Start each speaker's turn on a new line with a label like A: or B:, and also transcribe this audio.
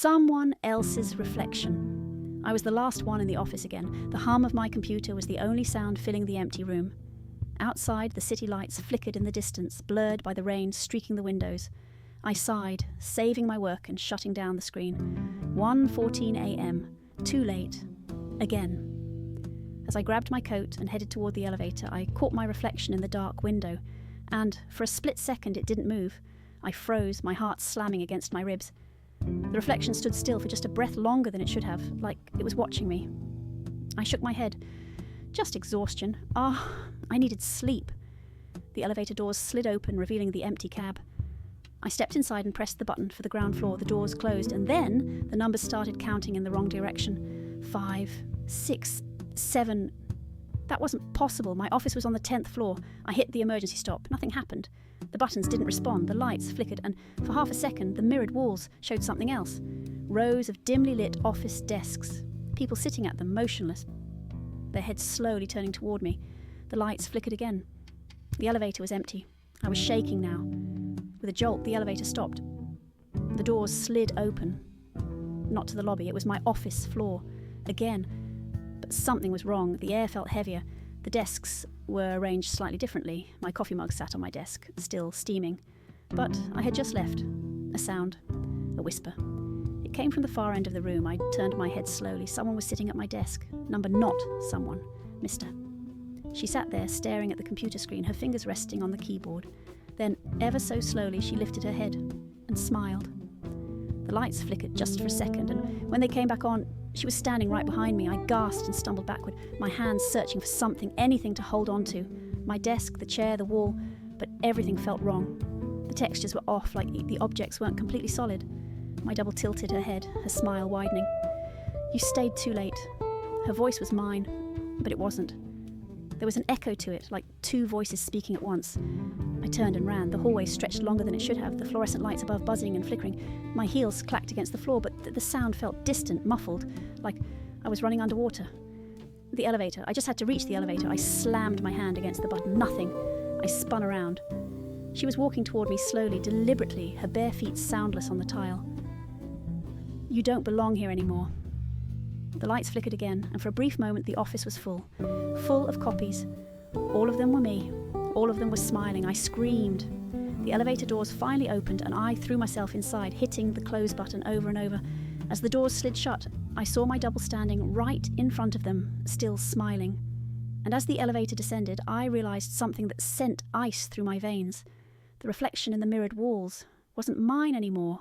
A: Someone else's reflection. I was the last one in the office again. The hum of my computer was the only sound filling the empty room. Outside, the city lights flickered in the distance, blurred by the rain streaking the windows. I sighed, saving my work and shutting down the screen. 1:14 a.m. Too late. Again. As I grabbed my coat and headed toward the elevator, I caught my reflection in the dark window, and for a split second it didn't move. I froze, my heart slamming against my ribs. The reflection stood still for just a breath longer than it should have, like it was watching me. I shook my head. Just exhaustion. I needed sleep. The elevator doors slid open, revealing the empty cab. I stepped inside and pressed the button for the ground floor. The doors closed, and then the numbers started counting in the wrong direction. 5, 6, 7. That wasn't possible. My office was on the 10th floor. I hit the emergency stop. Nothing happened. The buttons didn't respond. The lights flickered, and for half a second, the mirrored walls showed something else. Rows of dimly lit office desks. People sitting at them, motionless, their heads slowly turning toward me. The lights flickered again. The elevator was empty. I was shaking now. With a jolt, the elevator stopped. The doors slid open. Not to the lobby. It was my office floor. Again. But something was wrong. The air felt heavier. The desks were arranged slightly differently. My coffee mug sat on my desk, still steaming. But I had just left. A sound. A whisper. It came from the far end of the room. I turned my head slowly. Someone was sitting at my desk. Number not someone. Mr. She sat there, staring at the computer screen, her fingers resting on the keyboard. Then, ever so slowly, she lifted her head and smiled. The lights flickered just for a second, and when they came back on, she was standing right behind me. I gasped and stumbled backward, my hands searching for something, anything to hold on to. My desk, the chair, the wall, but everything felt wrong. The textures were off, like the objects weren't completely solid. My double tilted her head, her smile widening. You stayed too late. Her voice was mine, but it wasn't. There was an echo to it, like two voices speaking at once. I turned and ran. The hallway stretched longer than it should have, the fluorescent lights above buzzing and flickering. My heels clacked against the floor, but the sound felt distant, muffled, like I was running underwater. The elevator. I just had to reach the elevator. I slammed my hand against the button. Nothing. I spun around. She was walking toward me slowly, deliberately, her bare feet soundless on the tile. You don't belong here anymore. The lights flickered again, and for a brief moment the office was full of copies. All of them were me. All of them were smiling. I screamed. The elevator doors finally opened, and I threw myself inside, hitting the close button over and over. As the doors slid shut, I saw my double standing right in front of them, still smiling. And as the elevator descended, I realized something that sent ice through my veins. The reflection in the mirrored walls wasn't mine anymore.